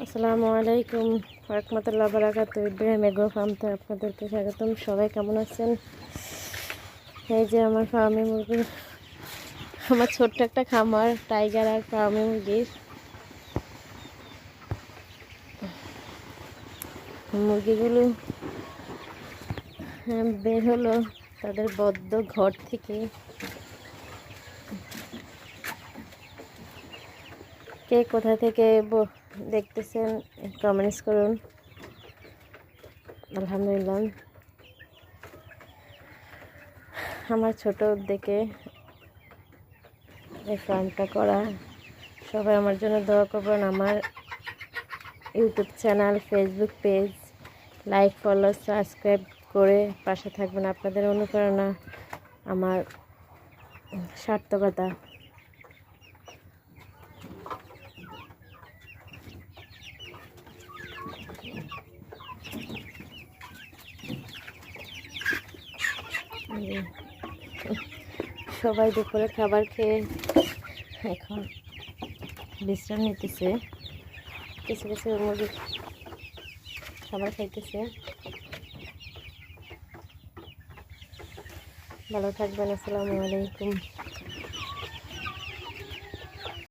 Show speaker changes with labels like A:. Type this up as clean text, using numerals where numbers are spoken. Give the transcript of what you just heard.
A: আসসালামু আলাইকুম রাহমাতুল্লাহি ওয়া বারাকাতুহু। ইব্রাহিম এগ্রো ফার্ম থেকে আপনাদেরকে স্বাগতম। সবাই কেমন আছেন? এই যে আমার ফার্মে মুরগি, আমার ছোট্ট একটা খামার টাইগার আর ফার্মে মুরগিগুলো বের হলো তাদের বদ্ধ ঘর থেকে। কে কোথা থেকে দেখতেছেন কমেন্টস করুন। আলহামদুলিল্লাহ, আমার ছোট উদ্যোগে এই ফার্মটা করা। সবাই আমার জন্য দোয়া করবেন। আমার YouTube channel, Facebook page like, follow, subscribe করে পাশে থাকবেন। আপনাদের অনুপ্রেরণা আমার সার্থকতা। সবাই দুপুরে খাবার খেয়ে এখন বিশ্রাম নিতেছে। কিছু কিছু মুরগি খাবার খাইতেছে। ভালো থাকবেন। আসসালামু আলাইকুম।